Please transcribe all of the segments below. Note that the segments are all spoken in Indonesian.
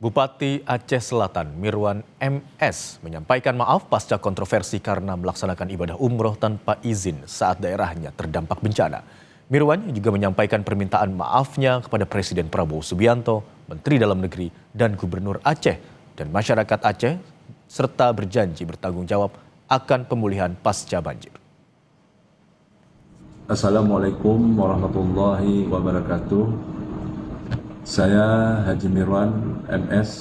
Bupati Aceh Selatan Mirwan MS menyampaikan maaf pasca kontroversi karena melaksanakan ibadah umroh tanpa izin saat daerahnya terdampak bencana. Mirwan juga menyampaikan permintaan maafnya kepada Presiden Prabowo Subianto, Menteri Dalam Negeri, dan Gubernur Aceh dan masyarakat Aceh, serta berjanji bertanggung jawab akan pemulihan pasca banjir. Assalamualaikum warahmatullahi wabarakatuh. Saya Haji Mirwan MS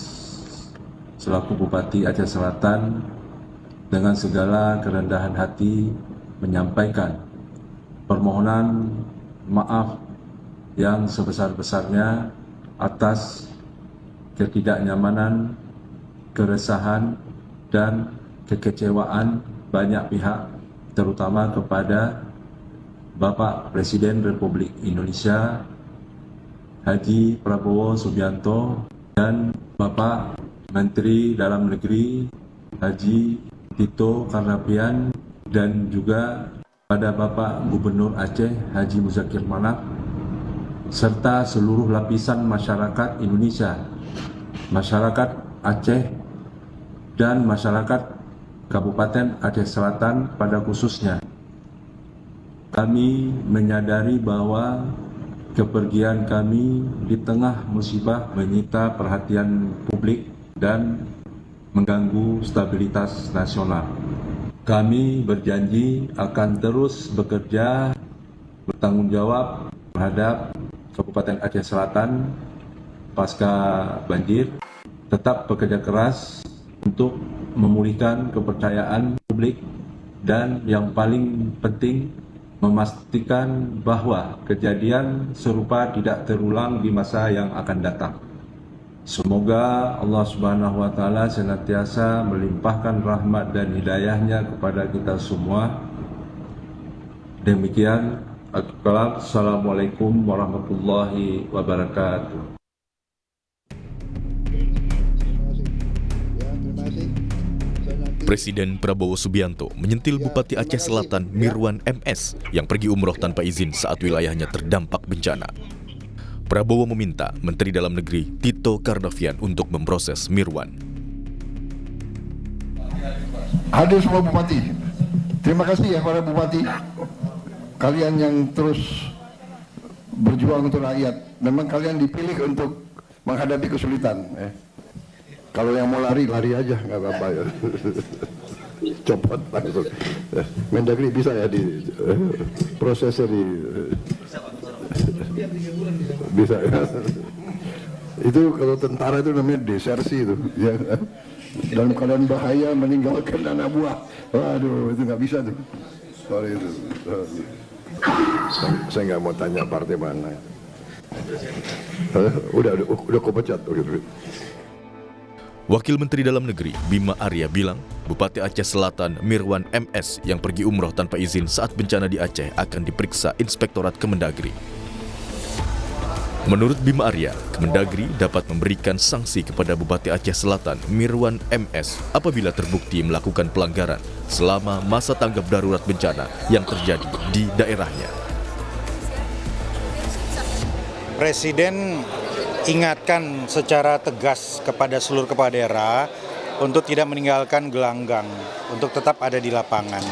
selaku Bupati Aceh Selatan dengan segala kerendahan hati menyampaikan permohonan maaf yang sebesar-besarnya atas ketidaknyamanan, keresahan, dan kekecewaan banyak pihak, terutama kepada Bapak Presiden Republik Indonesia Haji Prabowo Subianto dan Bapak Menteri Dalam Negeri Haji Tito Karnavian, dan juga pada Bapak Gubernur Aceh Haji Muzakir Manaf, serta seluruh lapisan masyarakat Indonesia, masyarakat Aceh, dan masyarakat Kabupaten Aceh Selatan pada khususnya. Kami menyadari bahwa kepergian kami di tengah musibah menyita perhatian publik dan mengganggu stabilitas nasional. Kami berjanji akan terus bekerja bertanggung jawab terhadap Kabupaten Aceh Selatan pasca banjir, tetap bekerja keras untuk memulihkan kepercayaan publik, dan yang paling penting memastikan bahwa kejadian serupa tidak terulang di masa yang akan datang. Semoga Allah Subhanahu wa Ta'ala senantiasa melimpahkan rahmat dan hidayahnya kepada kita semua. Demikian, Assalamualaikum warahmatullahi wabarakatuh. Presiden Prabowo Subianto menyentil Bupati Aceh Selatan Mirwan MS yang pergi umroh tanpa izin saat wilayahnya terdampak bencana. Prabowo meminta Menteri Dalam Negeri Tito Karnavian untuk memproses Mirwan. Hadir semua bupati, terima kasih ya para bupati, kalian yang terus berjuang untuk rakyat. Memang kalian dipilih untuk menghadapi kesulitan. Kalau yang mau lari aja, nggak apa-apa ya. Copot langsung. Mendagri bisa ya di prosesnya di bisa ya. Itu kalau tentara itu namanya desersi itu ya. Dalam keadaan bahaya meninggalkan anak buah. Waduh, itu nggak bisa tuh. Sorry itu. Saya nggak mau tanya partai mana. Udah kepecat gitu. Wakil Menteri Dalam Negeri Bima Arya bilang, Bupati Aceh Selatan Mirwan MS yang pergi umroh tanpa izin saat bencana di Aceh akan diperiksa Inspektorat Kemendagri. Menurut Bima Arya, Kemendagri dapat memberikan sanksi kepada Bupati Aceh Selatan Mirwan MS apabila terbukti melakukan pelanggaran selama masa tanggap darurat bencana yang terjadi di daerahnya. Presiden ingatkan secara tegas kepada seluruh kepala daerah untuk tidak meninggalkan gelanggang, untuk tetap ada di lapangan.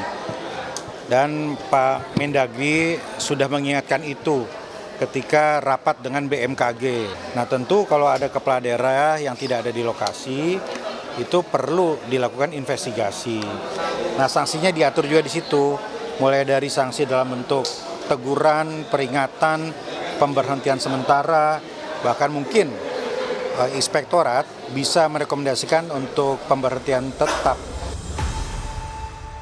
Dan Pak Mendagri sudah mengingatkan itu ketika rapat dengan BMKG. Nah tentu kalau ada kepala daerah yang tidak ada di lokasi, itu perlu dilakukan investigasi. Nah sanksinya diatur juga di situ, mulai dari sanksi dalam bentuk teguran, peringatan, pemberhentian sementara, bahkan mungkin inspektorat bisa merekomendasikan untuk pemberhentian tetap.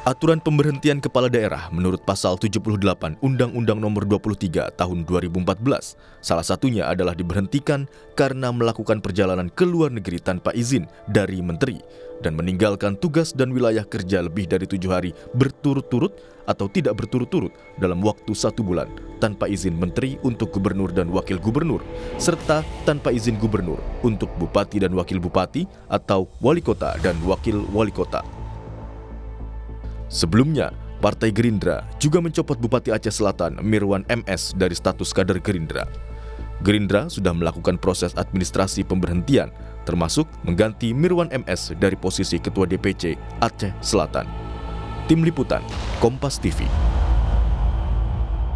Aturan pemberhentian kepala daerah menurut pasal 78 Undang-Undang Nomor 23 Tahun 2014, salah satunya adalah diberhentikan karena melakukan perjalanan ke luar negeri tanpa izin dari menteri dan meninggalkan tugas dan wilayah kerja lebih dari 7 hari berturut-turut atau tidak berturut-turut dalam waktu 1 bulan tanpa izin menteri untuk gubernur dan wakil gubernur, serta tanpa izin gubernur untuk bupati dan wakil bupati atau wali kota dan wakil wali kota. Sebelumnya, Partai Gerindra juga mencopot Bupati Aceh Selatan Mirwan MS dari status kader Gerindra. Gerindra sudah melakukan proses administrasi pemberhentian, termasuk mengganti Mirwan MS dari posisi Ketua DPC Aceh Selatan. Tim Liputan, Kompas TV.